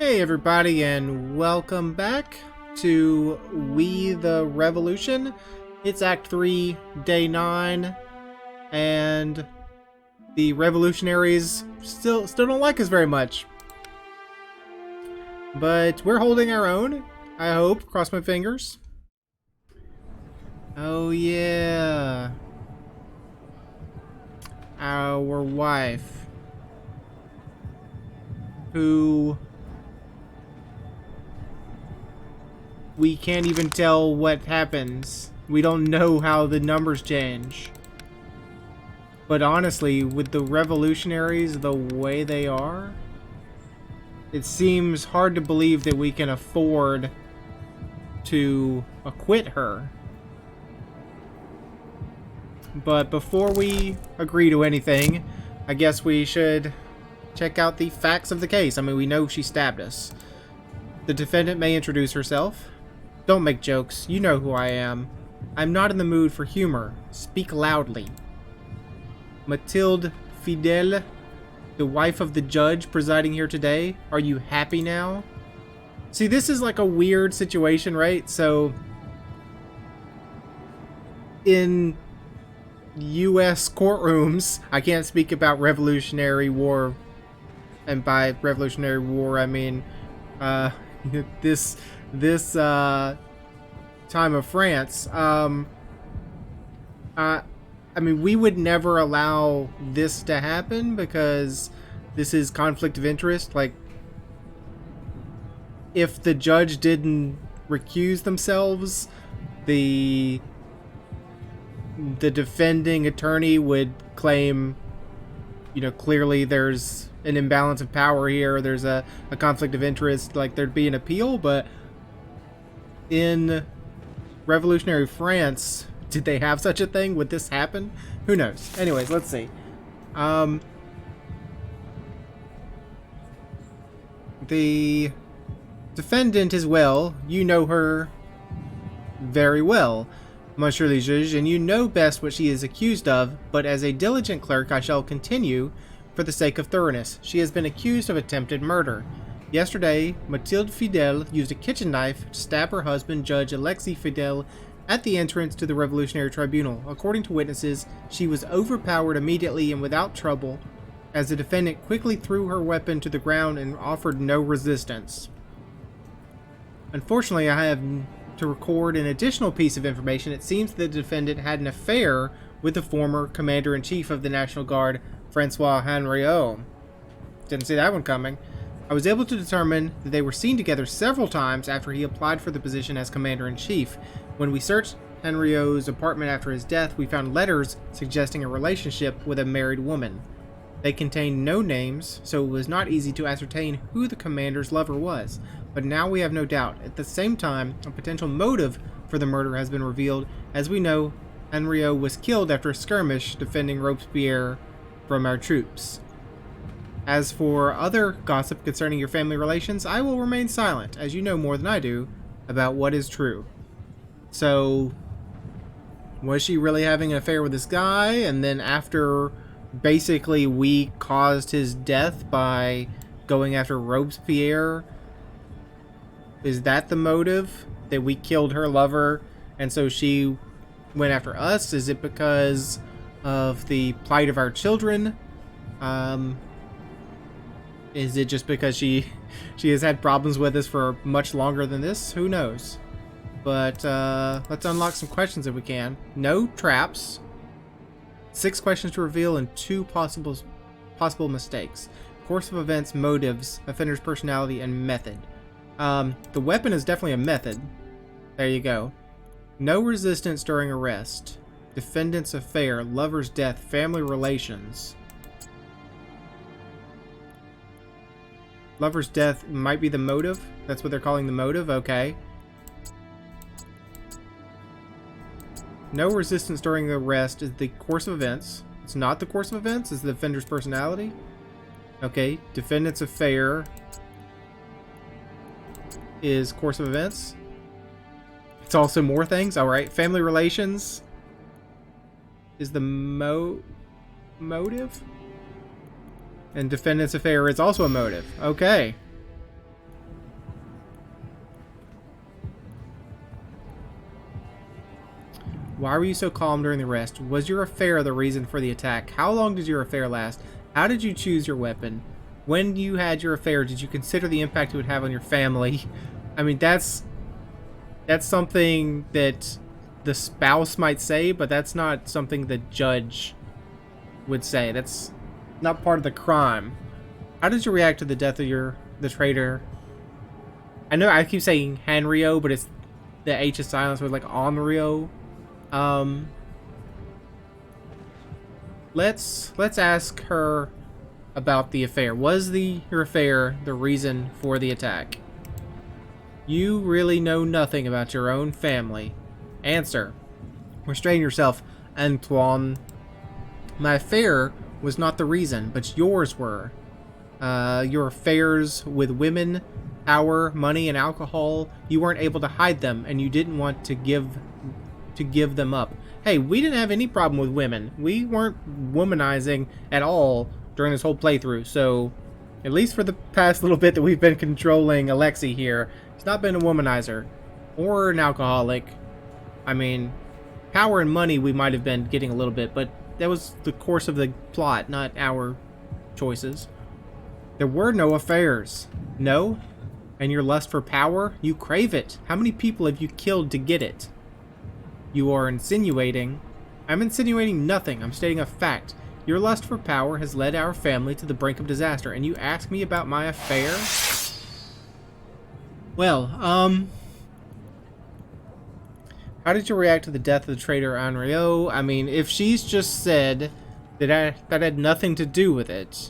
Hey everybody, and welcome back to We the Revolution. It's Act 3, Day 9, and the revolutionaries still don't like us very much. But we're holding our own, I hope. Cross my fingers. Oh yeah. Our wife. Who... we can't even tell what happens. We don't know how the numbers change. But honestly, with the revolutionaries the way they are, it seems hard to believe that we can afford to acquit her. But before we agree to anything, I guess we should check out the facts of the case. I mean, we know she stabbed us. The defendant may introduce herself. Don't make jokes. You know who I am. I'm not in the mood for humor. Speak loudly. Mathilde Fidel, the wife of the judge presiding here today. Are you happy now? See, this is like a weird situation, right? So, in U.S. courtrooms, I can't speak about Revolutionary War, and by Revolutionary War, I mean, this time of France. I mean, we would never allow this to happen because this is conflict of interest. Like, if the judge didn't recuse themselves, the defending attorney would claim, you know, clearly there's an imbalance of power here, there's a conflict of interest, like there'd be an appeal. But in Revolutionary France, did they have such a thing? Would this happen? Who knows? Anyways, let's see. The defendant as well, you know her very well, Monsieur le Juge, and you know best what she is accused of, but as a diligent clerk I shall continue for the sake of thoroughness. She has been accused of attempted murder. Yesterday, Mathilde Fidel used a kitchen knife to stab her husband, Judge Alexis Fidel, at the entrance to the Revolutionary Tribunal. According to witnesses, she was overpowered immediately and without trouble, as the defendant quickly threw her weapon to the ground and offered no resistance. Unfortunately, I have to record an additional piece of information. It seems the defendant had an affair with the former Commander-in-Chief of the National Guard, Francois Henriot. Didn't see that one coming. I was able to determine that they were seen together several times after he applied for the position as Commander-in-Chief. When we searched Henriot's apartment after his death, we found letters suggesting a relationship with a married woman. They contained no names, so it was not easy to ascertain who the commander's lover was. But now we have no doubt. At the same time, a potential motive for the murder has been revealed. As we know, Henriot was killed after a skirmish defending Robespierre from our troops. As for other gossip concerning your family relations, I will remain silent, as you know more than I do about what is true. So, was she really having an affair with this guy, and then after basically we caused his death by going after Robespierre? Is that the motive? That we killed her lover, and so she went after us? Is it because of the plight of our children? Is it just because she has had problems with us for much longer than this? Who knows? But let's unlock some questions if we can. No traps. 6 questions to reveal and 2 possible mistakes. Course of events, motives, offender's personality, and method. The weapon is definitely a method. There you go. No resistance during arrest. Defendant's affair, lover's death, family relations. Lover's death might be the motive. That's what they're calling the motive. Okay. No resistance during the arrest is the course of events. It's not the course of events. It's the offender's personality. Okay. Defendant's affair is course of events. It's also more things. All right. Family relations is the motive. And defendant's affair is also a motive. Okay. Why were you so calm during the arrest? Was your affair the reason for the attack? How long did your affair last? How did you choose your weapon? When you had your affair, did you consider the impact it would have on your family? I mean, that's something that the spouse might say, but that's not something the judge would say. That's not part of the crime. How did you react to the death of the traitor? I know I keep saying Henrio, but it's the H is silent, so it's like Henrio. Let's ask her about the affair. Was your affair the reason for the attack? You really know nothing about your own family. Answer. Restrain yourself, Antoine. My affair was not the reason, but yours were. Your affairs with women, power, money, and alcohol, you weren't able to hide them, and you didn't want to give them up. Hey, we didn't have any problem with women. We weren't womanizing at all during this whole playthrough, so at least for the past little bit that we've been controlling Alexei here, he's not been a womanizer or an alcoholic. I mean, power and money we might have been getting a little bit, but that was the course of the plot, not our choices. There were no affairs. No? And your lust for power? You crave it. How many people have you killed to get it? You are insinuating. I'm insinuating nothing. I'm stating a fact. Your lust for power has led our family to the brink of disaster, and you ask me about my affair? Well, how did you react to the death of the traitor Henriot? I mean, if she's just said that had nothing to do with it,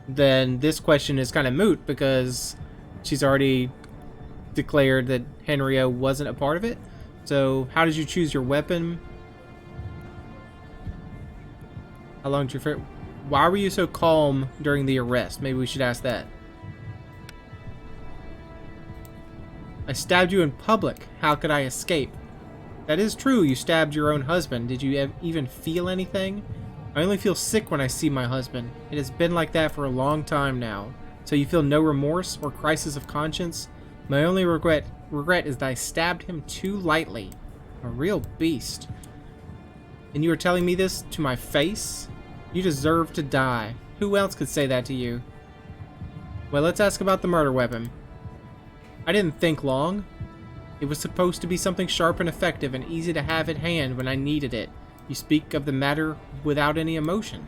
then this question is kind of moot because she's already declared that Henriot wasn't a part of it. So, how did you choose your weapon? How long did you... Why were you so calm during the arrest? Maybe we should ask that. I stabbed you in public. How could I escape? That is true. You stabbed your own husband. Did you even feel anything? I only feel sick when I see my husband. It has been like that for a long time now. So you feel no remorse or crisis of conscience? My only regret is that I stabbed him too lightly. A real beast. And you are telling me this to my face? You deserve to die. Who else could say that to you? Well, let's ask about the murder weapon. I didn't think long. It was supposed to be something sharp and effective and easy to have at hand when I needed it. You speak of the matter without any emotion.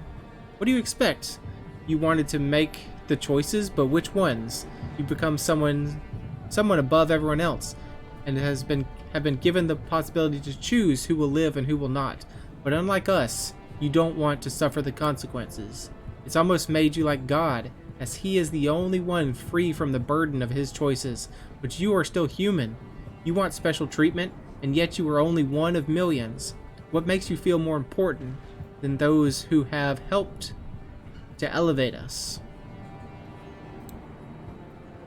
What do you expect? You wanted to make the choices, but which ones? You become someone above everyone else, and have been given the possibility to choose who will live and who will not. But unlike us, you don't want to suffer the consequences. It's almost made you like God, as he is the only one free from the burden of his choices. But you are still human. You want special treatment, and yet you are only one of millions. What makes you feel more important than those who have helped to elevate us?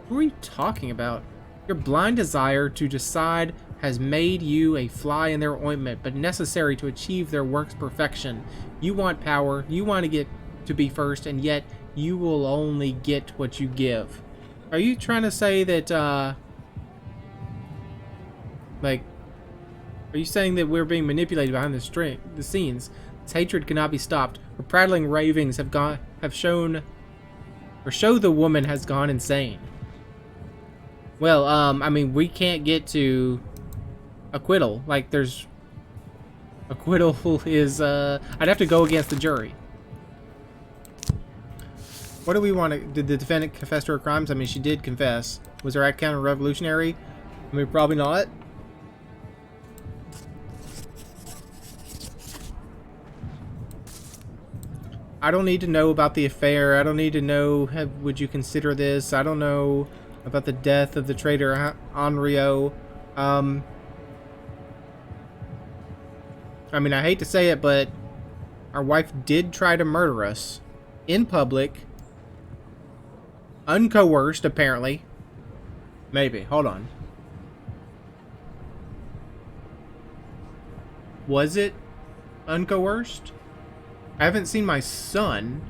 Who are you talking about? Your blind desire to decide has made you a fly in their ointment, but necessary to achieve their work's perfection. You want power, you want to get to be first, and yet you will only get what you give. Are you trying to say that, are you saying that we're being manipulated behind the scenes? This hatred cannot be stopped. Her prattling ravings show the woman has gone insane. Well, I mean, we can't get to acquittal. Like, there's... Acquittal is, I'd have to go against the jury. What do we want to... Did the defendant confess to her crimes? I mean, she did confess. Was her act counter-revolutionary? I mean, probably not. I don't need to know about the affair. I don't need to know, would you consider this? I don't know about the death of the traitor Henriot. I mean, I hate to say it, but our wife did try to murder us in public, uncoerced, apparently. Maybe. Hold on. Was it uncoerced? I haven't seen my son.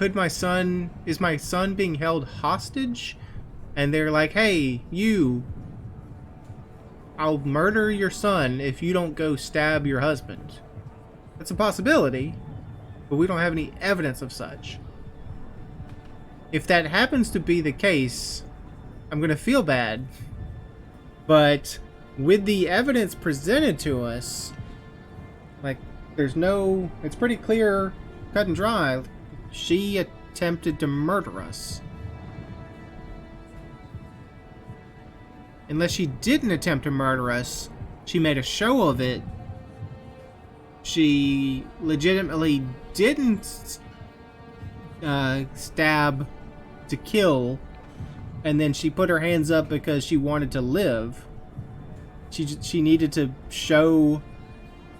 Is my son being held hostage? and they're like, hey, you, I'll murder your son if you don't go stab your husband. That's a possibility, but we don't have any evidence of such. If that happens to be the case, I'm gonna feel bad. But with the evidence presented to us, like, it's pretty clear, cut and dry. She attempted to murder us. Unless she didn't attempt to murder us, she made a show of it. She legitimately didn't stab to kill, and then she put her hands up because she wanted to live. She needed to show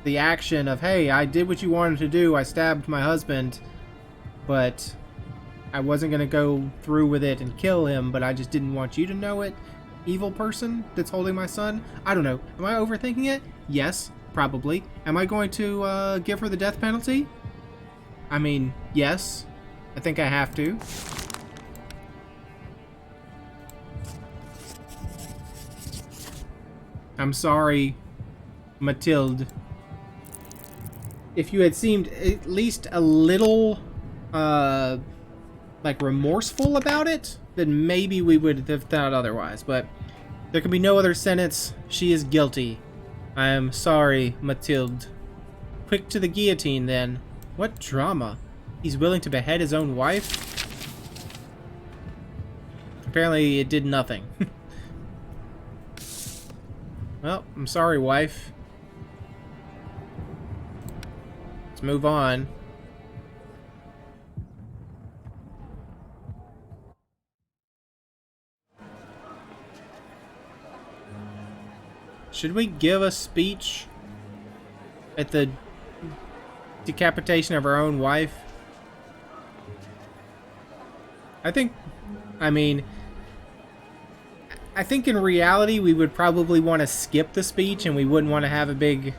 the action of, hey, I did what you wanted to do. I stabbed my husband, but I wasn't going to go through with it and kill him, but I just didn't want you to know it. Evil person that's holding my son? I don't know. Am I overthinking it? Yes, probably. Am I going to give her the death penalty? I mean, yes. I think I have to. I'm sorry, Mathilde. If you had seemed at least a little, like, remorseful about it, then maybe we would have thought otherwise. But there can be no other sentence. She is guilty. I am sorry, Mathilde. Quick to the guillotine, then. What drama? He's willing to behead his own wife? Apparently it did nothing. Well, I'm sorry, wife. Let's move on. Should we give a speech at the decapitation of our own wife? I think in reality we would probably want to skip the speech, and we wouldn't want to have a big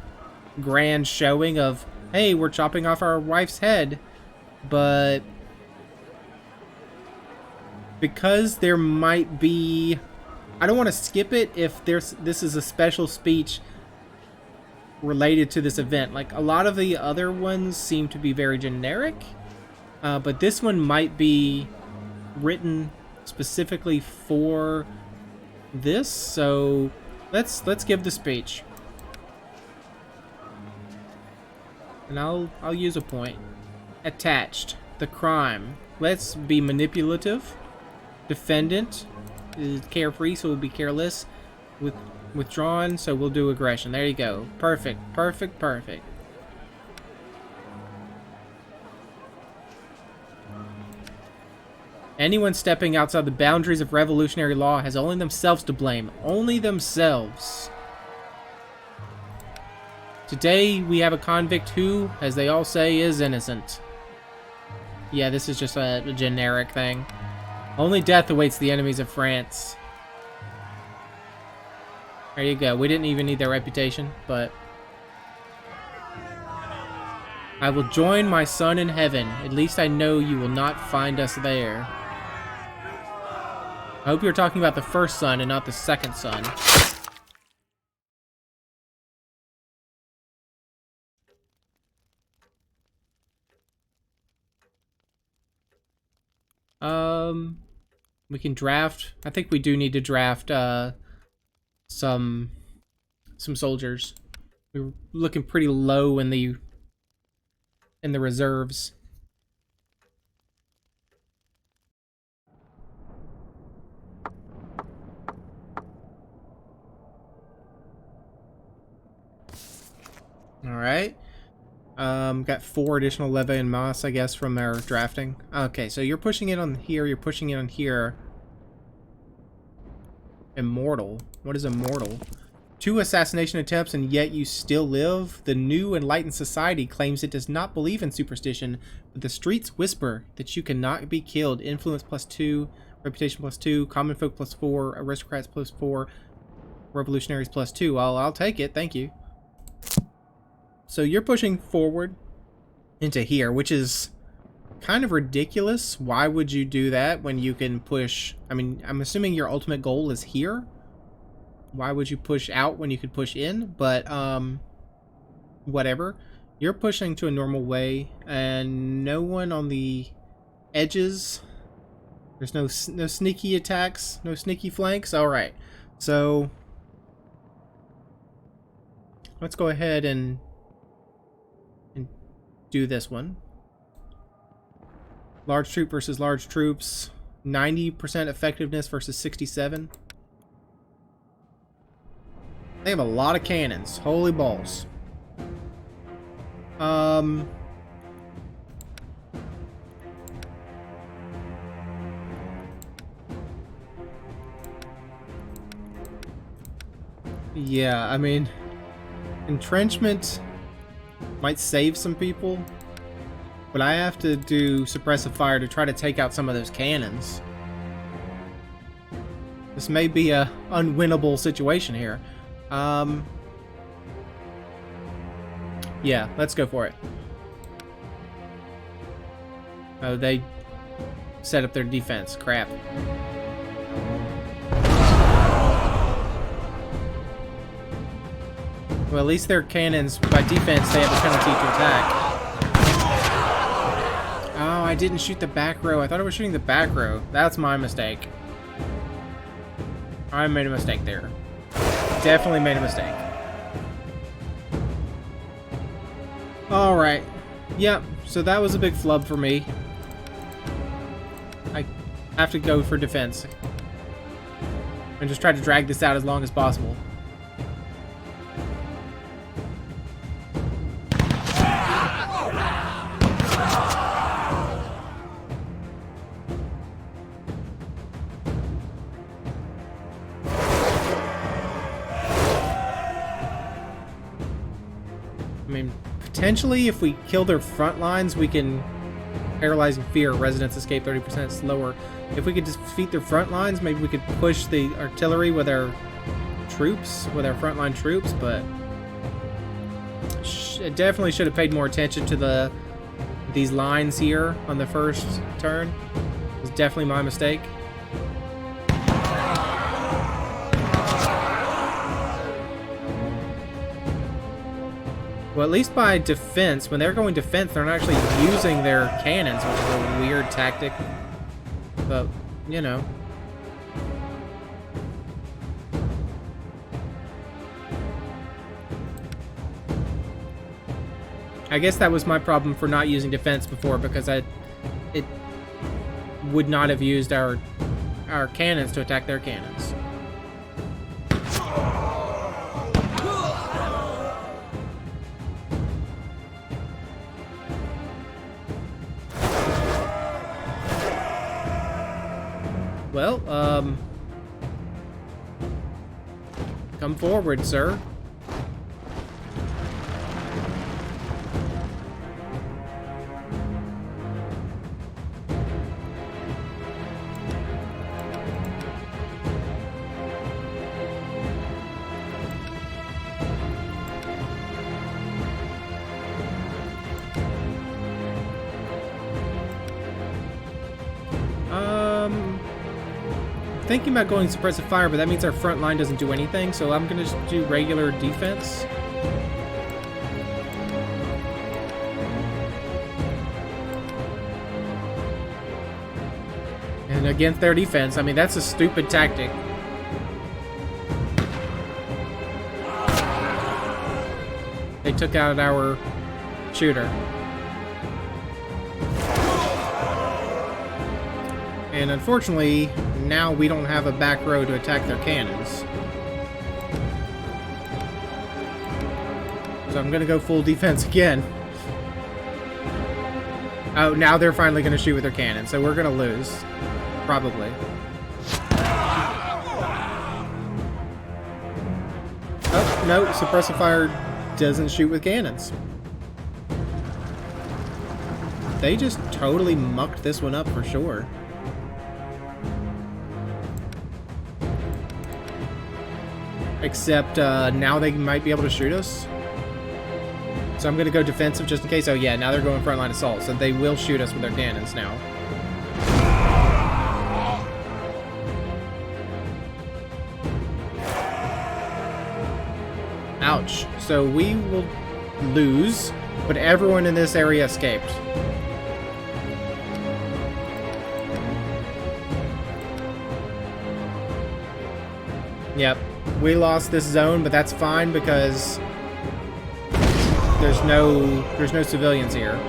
grand showing of, hey, we're chopping off our wife's head. But because there might be, I don't want to skip it if this is a special speech related to this event. Like, a lot of the other ones seem to be very generic, but this one might be written specifically for this, so let's give the speech. And I'll use a point. Attached. The crime. Let's be manipulative. Defendant is carefree, so we'll be careless. Withdrawn, so we'll do aggression. There you go. Perfect. Perfect. Perfect. Anyone stepping outside the boundaries of revolutionary law has only themselves to blame. Only themselves. Today, we have a convict who, as they all say, is innocent. Yeah, this is just a generic thing. Only death awaits the enemies of France. There you go. We didn't even need their reputation, but... I will join my son in heaven. At least I know you will not find us there. I hope you're talking about the first son and not the second son. We can draft. I think we do need to draft some soldiers. We're looking pretty low in the reserves. All right. Got 4 additional leve and masse, I guess, from our drafting. Okay, so you're pushing it on here, you're pushing it on here. Immortal. What is immortal? 2 assassination attempts and yet you still live? The new enlightened society claims it does not believe in superstition, but the streets whisper that you cannot be killed. Influence +2, reputation +2, common folk +4, aristocrats +4, revolutionaries +2. I'll take it, thank you. So you're pushing forward into here, which is kind of ridiculous. Why would you do that when you can push? I mean, I'm assuming your ultimate goal is here. Why would you push out when you could push in? But, whatever. You're pushing to a normal way, and no one on the edges. There's no sneaky attacks, no sneaky flanks. All right, so let's go ahead and do this one. Large troop versus large troops. 90% effectiveness versus 67. They have a lot of cannons. Holy balls. Yeah, I mean, entrenchment might save some people, but I have to do suppressive fire to try to take out some of those cannons. This may be a unwinnable situation here. Yeah, let's go for it. Oh, they set up their defense. Crap. Well, at least their cannons, by defense, they have a penalty to attack. Oh, I didn't shoot the back row. I thought I was shooting the back row. That's my mistake. I made a mistake there. Definitely made a mistake. Alright. Yep, so that was a big flub for me. I have to go for defense. And just try to drag this out as long as possible. I mean, potentially, if we kill their front lines, we can paralyzing fear, residents escape 30% slower. If we could defeat their front lines, maybe we could push the artillery with our troops, with our frontline troops, but definitely should have paid more attention to these lines here on the first turn. It was definitely my mistake. Well, at least by defense, when they're going defense, they're not actually using their cannons, which is a weird tactic. But, you know. I guess that was my problem for not using defense before, because it would not have used our cannons to attack their cannons. Well, come forward, sir. Thinking about going suppressive fire, but that means our front line doesn't do anything, so I'm gonna just do regular defense. And against their defense, I mean, that's a stupid tactic. They took out our shooter. And unfortunately, now we don't have a back row to attack their cannons. So I'm gonna go full defense again. Oh, now they're finally gonna shoot with their cannons, so we're gonna lose. Probably. Oh, no, suppressive fire doesn't shoot with cannons. They just totally mucked this one up for sure. Except now they might be able to shoot us. So I'm going to go defensive just in case. Oh yeah, now they're going frontline assault, so they will shoot us with their cannons now. Ouch. So we will lose, but everyone in this area escaped. Yep, we lost this zone, but that's fine because there's no civilians here.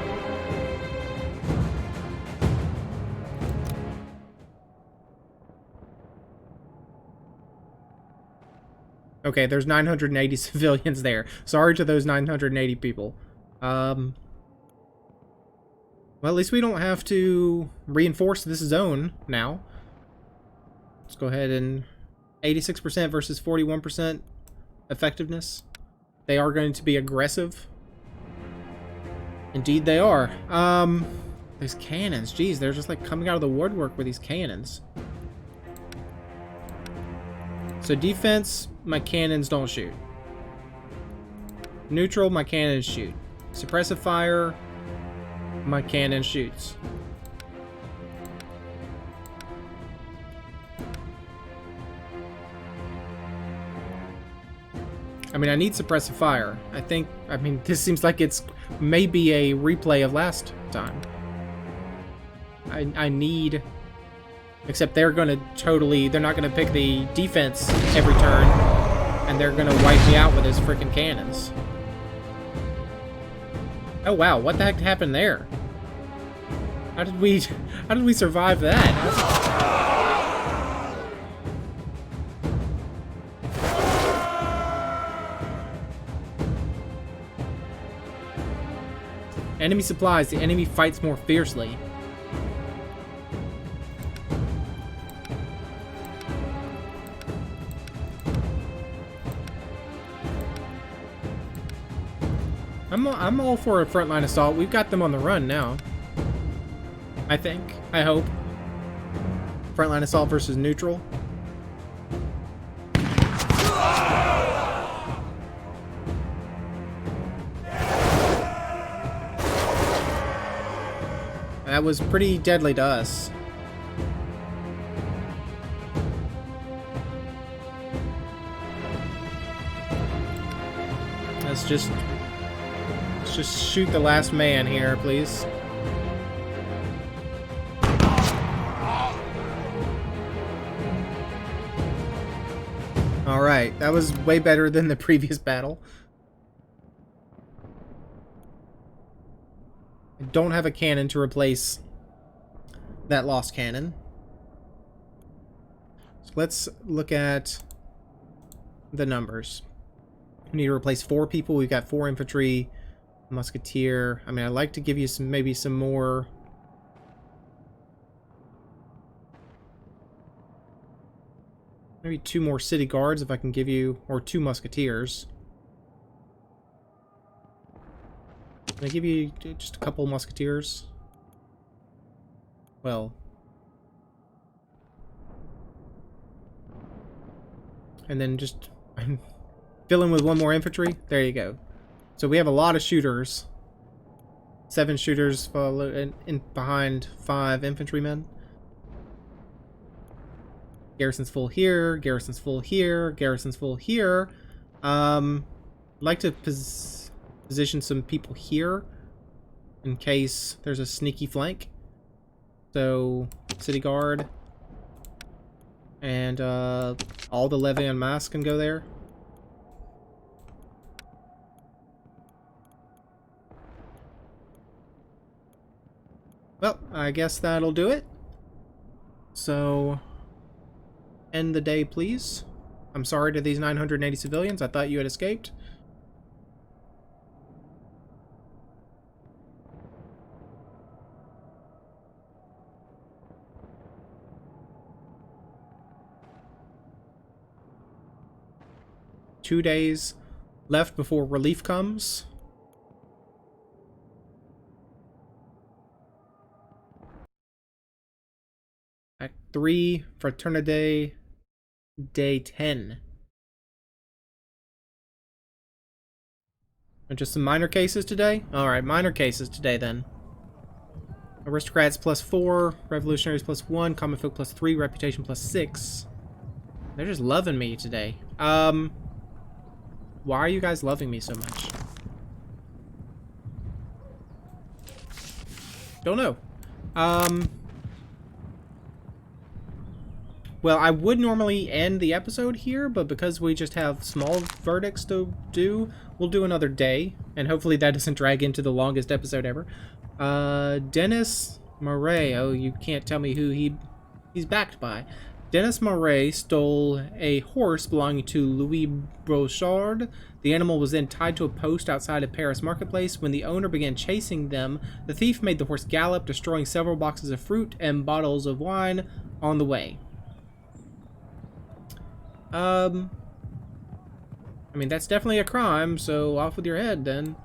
Okay, there's 980 civilians there. Sorry to those 980 people. Well, at least we don't have to reinforce this zone now. Let's go ahead and 86% versus 41% effectiveness. They are going to be aggressive. Indeed they are. These cannons, geez, they're just like coming out of the woodwork with these cannons. So defense, my cannons don't shoot. Neutral, my cannons shoot. Suppressive fire, my cannon shoots. I mean, I need suppressive fire. I mean, this seems like it's maybe a replay of last time. I need... Except they're gonna they're not gonna pick the defense every turn, and they're gonna wipe me out with his freaking cannons. Oh wow, what the heck happened there? How did we survive that? Enemy supplies, the enemy fights more fiercely. I'm all for a frontline assault. We've got them on the run now. I think. I hope. Frontline assault versus neutral. That was pretty deadly to us. Let's just shoot the last man here, please. Alright, that was way better than the previous battle. I don't have a cannon to replace that lost cannon. So let's look at the numbers. We need to replace 4 people. We've got 4 infantry, musketeer. I mean, I'd like to give you maybe some more. Maybe 2 more city guards if I can give you, or 2 musketeers. Can I give you just a couple musketeers? Well. And then just fill in with 1 more infantry. There you go. So we have a lot of shooters. 7 shooters in behind 5 infantrymen. Garrison's full here. Garrison's full here. Garrison's full here. I'd like to position some people here in case there's a sneaky flank. So, city guard. And all the levy en masse can go there. Well, I guess that'll do it. So, end the day, please. I'm sorry to these 980 civilians. I thought you had escaped. Two days left before relief comes. Act 3, Fraternity, Day 10. And just some minor cases today? Alright, minor cases today then. Aristocrats +4, revolutionaries +1, common folk +3, reputation +6. They're just loving me today. Why are you guys loving me so much? Don't know. Well, I would normally end the episode here, but because we just have small verdicts to do, we'll do another day, and hopefully that doesn't drag into the longest episode ever. Dennis Murray. Oh, you can't tell me who he's backed by. Dennis Murray stole a horse belonging to Louis Brochard. The animal was then tied to a post outside a Paris marketplace. When the owner began chasing them, the thief made the horse gallop, destroying several boxes of fruit and bottles of wine on the way. I mean, that's definitely a crime, so off with your head, then.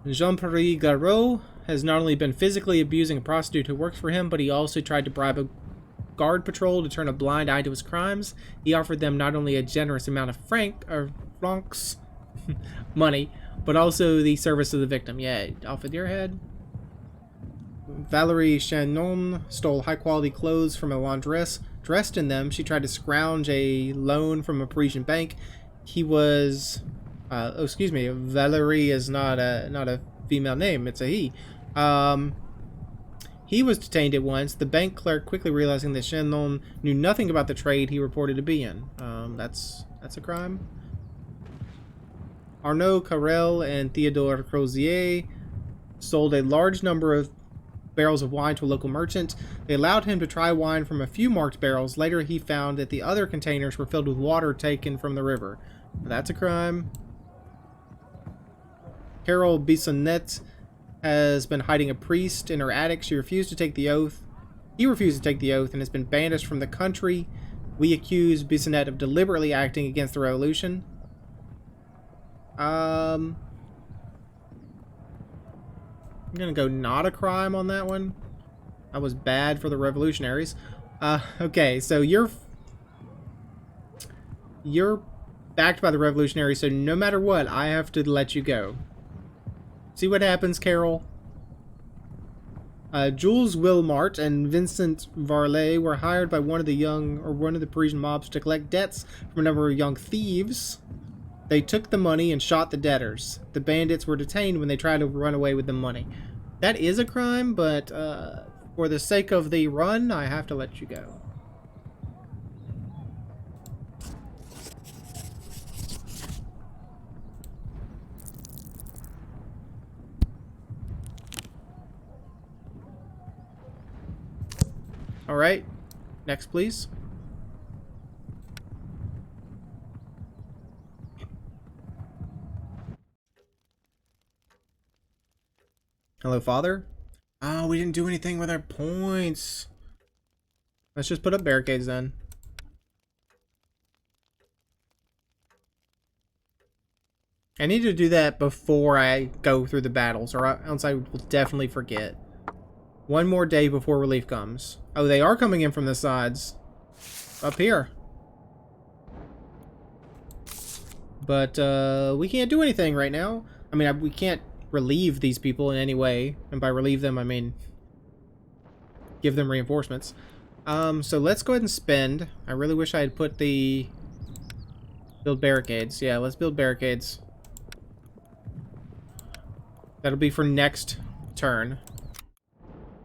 Jean-Pierre Garot has not only been physically abusing a prostitute who works for him, but he also tried to bribe a guard patrol to turn a blind eye to his crimes. He offered them not only a generous amount of francs money, but also the service of the victim. Yeah, off with your head. Valerie Chanon stole high-quality clothes from a laundress. Dressed in them, she tried to scrounge a loan from a Parisian bank. He was... oh, excuse me. Valerie is not a female name. It's a he. He was detained at once. The bank clerk, quickly realizing that Chanon knew nothing about the trade he reported to be in. That's a crime. Arnaud Carrel and Theodore Crozier sold a large number of barrels of wine to a local merchant. They allowed him to try wine from a few marked barrels. Later, he found that the other containers were filled with water taken from the river. That's a crime. Carol Bissonnette has been hiding a priest in her attic. She refused to take the oath. He refused to take the oath and has been banished from the country. We accuse Bissonnette of deliberately acting against the revolution. I'm gonna go not a crime on that one. That was bad for the revolutionaries. Okay, so you're backed by the revolutionaries, so no matter what, I have to let you go. See what happens, Carol. Jules Wilmart and Vincent Varlet were hired by one of the Parisian mobs to collect debts from a number of young thieves. They took the money and shot the debtors. The bandits were detained when they tried to run away with the money. That is a crime, but for the sake of the run, I have to let you go. All right, next, please. Hello, Father. Oh, we didn't do anything with our points. Let's just put up barricades then. I need to do that before I go through the battles, or else I will definitely forget. One more day before relief comes. Oh, they are coming in from the sides. Up here. But, we can't do anything right now. I mean, we can't relieve these people in any way. And by relieve them, I mean give them reinforcements. So let's go ahead and spend. I really wish I had put the... Build barricades. Yeah, let's build barricades. That'll be for next turn.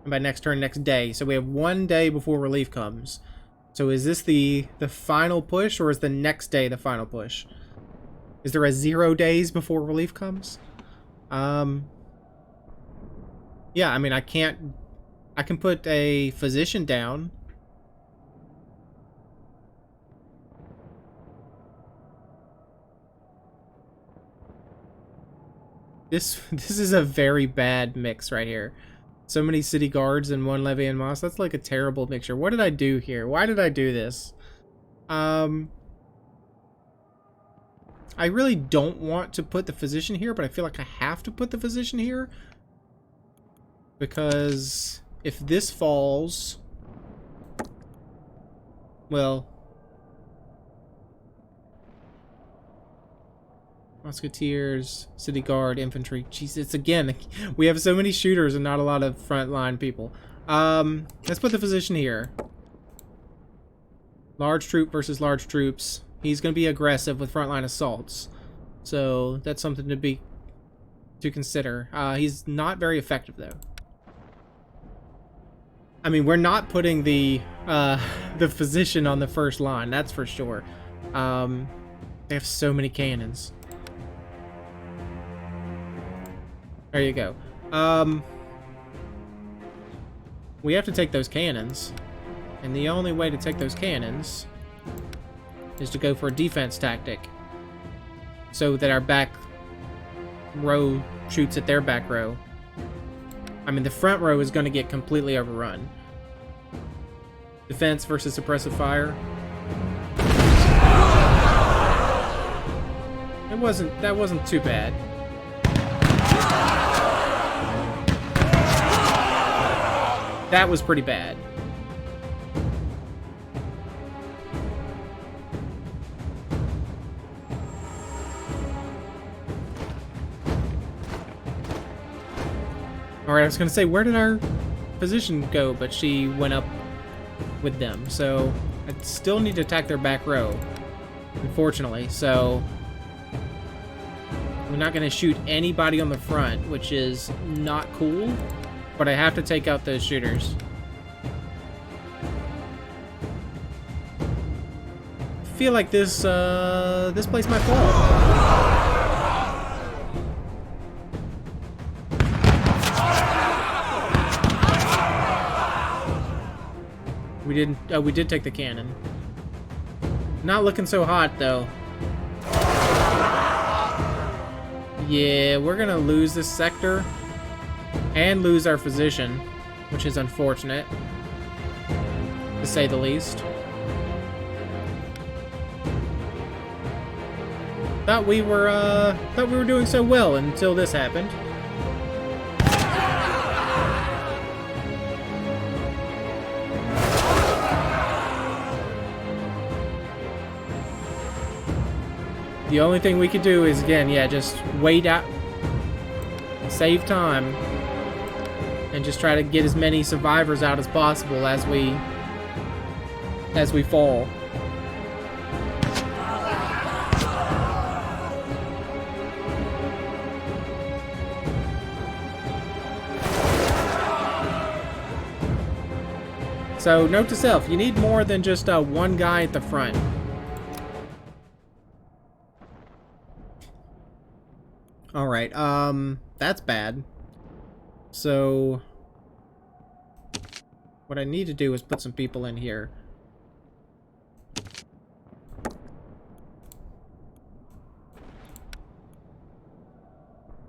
And by next turn, next day. So we have 1 day before relief comes. So is this the final push, or is the next day the final push? Is there a 0 days before relief comes? Yeah, I mean, I can put a physician down. This is a very bad mix right here. So many city guards and 1 levy and moss. That's like a terrible mixture. What did I do here? Why did I do this? I really don't want to put the physician here, but I feel like I have to put the physician here. Because if this falls... Well... Musketeers, city guard, infantry. Jesus, again, we have so many shooters and not a lot of frontline people. Let's put the physician here. Large troop versus large troops. He's going to be aggressive with frontline assaults. So that's something to consider. He's not very effective though. I mean, we're not putting the physician on the first line, that's for sure. They have so many cannons. There you go. We have to take those cannons. And the only way to take those cannons is to go for a defense tactic. So that our back row shoots at their back row. I mean, the front row is going to get completely overrun. Defense versus suppressive fire. That wasn't too bad. That was pretty bad. Alright, I was going to say, where did our physician go? But she went up with them. So, I still need to attack their back row, unfortunately. So, we're not going to shoot anybody on the front, which is not cool. But I have to take out those shooters. I feel like this place might fall. We did take the cannon. Not looking so hot though. Yeah, we're gonna lose this sector and lose our physician, which is unfortunate, to say the least. Thought we were doing so well until this happened. The only thing we could do is, again, yeah, just wait out, save time, and just try to get as many survivors out as possible as we fall. So, note to self, you need more than just one guy at the front. Alright, that's bad. So, what I need to do is put some people in here.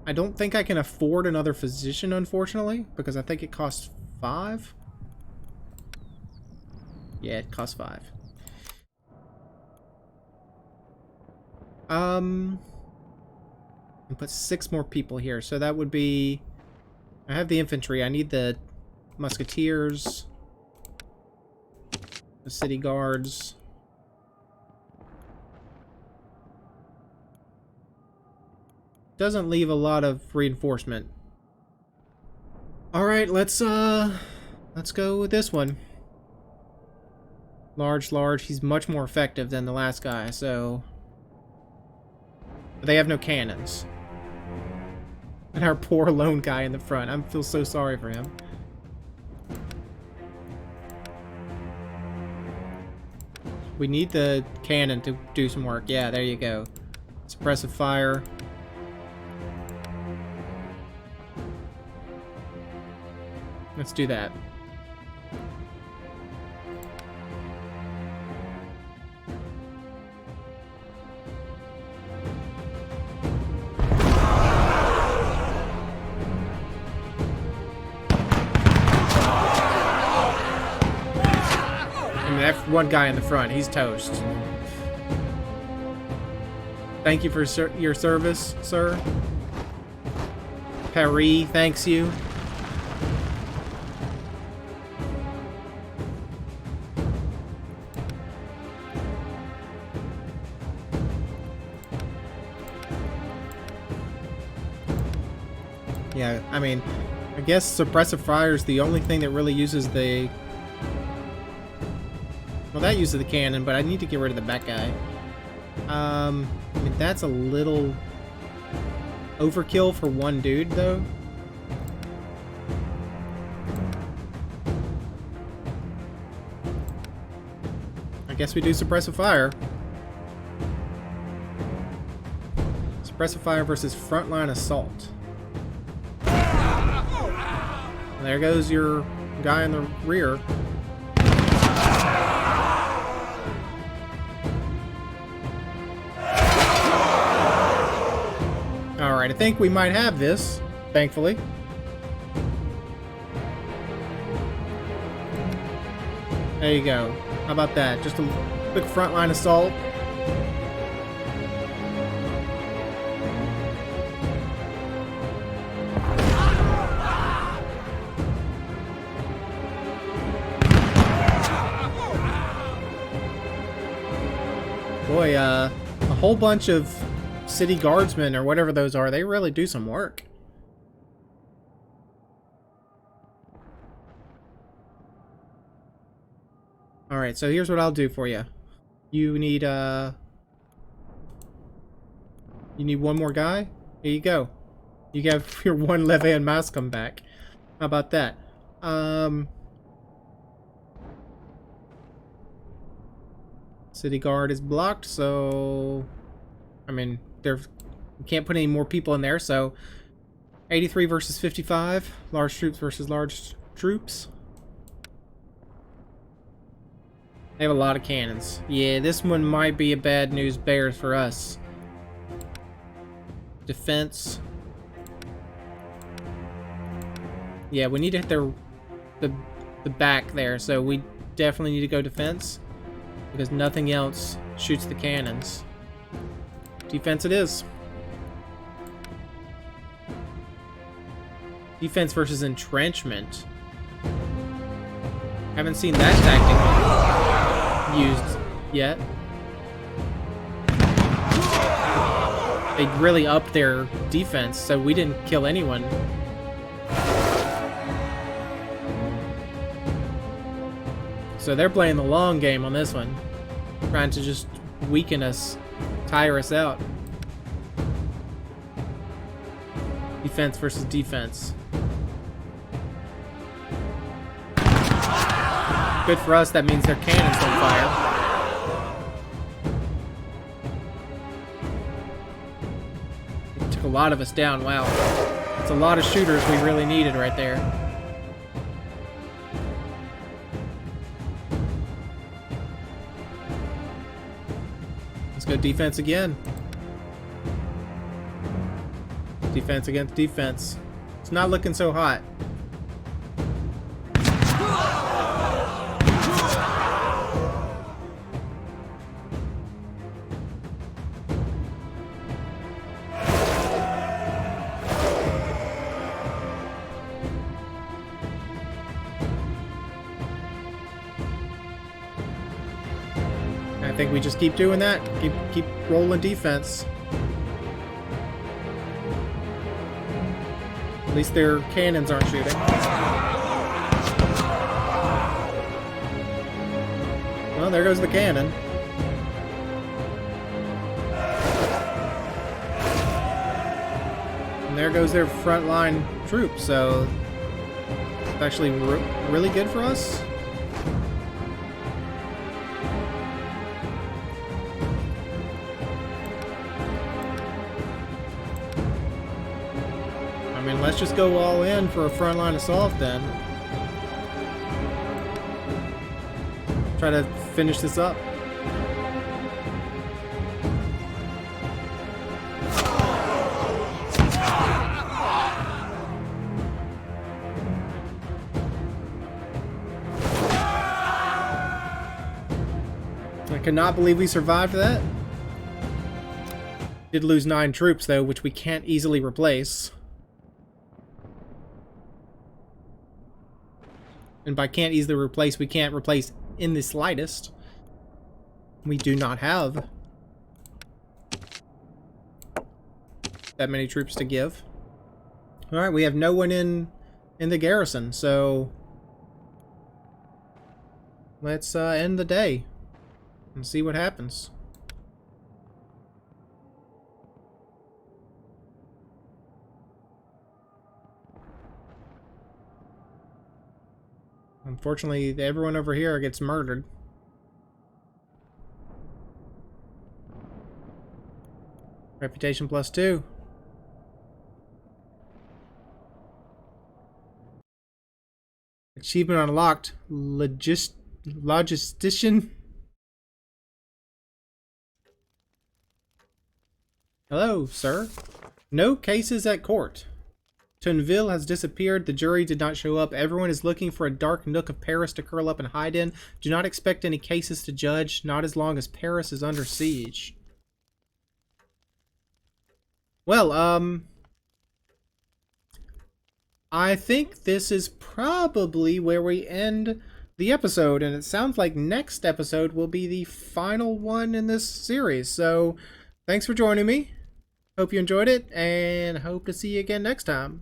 I don't think I can afford another physician, unfortunately, because I think it costs 5. Yeah, it costs 5. And put 6 more people here. So that would be... I have the infantry. I need the musketeers. The city guards. Doesn't leave a lot of reinforcement. Alright, let's go with this one. Large. He's much more effective than the last guy, so... But they have no cannons. And our poor lone guy in the front. I feel so sorry for him. We need the cannon to do some work. Yeah, there you go. Suppressive fire. Let's do that. That one guy in the front, he's toast. Thank you for your service, sir. Paris thanks you. I mean, I guess suppressive fire is the only thing that really uses the... Well, that uses the cannon, but I need to get rid of the back guy. I mean, that's a little overkill for one dude, though. I guess we do suppressive fire. Suppressive fire versus frontline assault. There goes your guy in the rear. Alright, I think we might have this, thankfully. There you go. How about that? Just a quick frontline assault. Boy, a whole bunch of city guardsmen or whatever those are, they really do some work. Alright, so here's what I'll do for you. You need one more guy? Here you go. You have your one left-hand mouse come back. How about that? City guard is blocked, so... I mean, we can't put any more people in there, so... 83 versus 55. Large troops versus large troops. They have a lot of cannons. Yeah, this one might be a bad news bears for us. Defense. Yeah, we need to hit the back there, so we definitely need to go defense. Because nothing else shoots the cannons. Defense it is. Defense versus entrenchment. Haven't seen that tactic used yet. They really upped their defense, so we didn't kill anyone. So they're playing the long game on this one. Trying to just weaken us, tire us out. Defense versus defense. Good for us, that means their cannons don't fire. It took a lot of us down, wow. It's a lot of shooters we really needed right there. Let's go defense again. Defense against defense. It's not looking so hot. I think we just keep doing that. Keep rolling defense. At least their cannons aren't shooting. Well, there goes the cannon. And there goes their frontline troops, so it's actually really good for us. I mean, let's just go all in for a frontline assault then. Try to finish this up. I cannot believe we survived that. Did lose 9 troops though, which we can't easily replace. And by can't easily replace, we can't replace in the slightest. We do not have that many troops to give. All right, we have no one in the garrison, so let's end the day and see what happens. Unfortunately, everyone over here gets murdered. Reputation +2. Achievement unlocked. Logistician. Hello, sir. No cases at court. Tonville has disappeared. The jury did not show up. Everyone is looking for a dark nook of Paris to curl up and hide in. Do not expect any cases to judge, not as long as Paris is under siege. Well, I think this is probably where we end the episode, and it sounds like next episode will be the final one in this series. So, thanks for joining me. Hope you enjoyed it, and hope to see you again next time.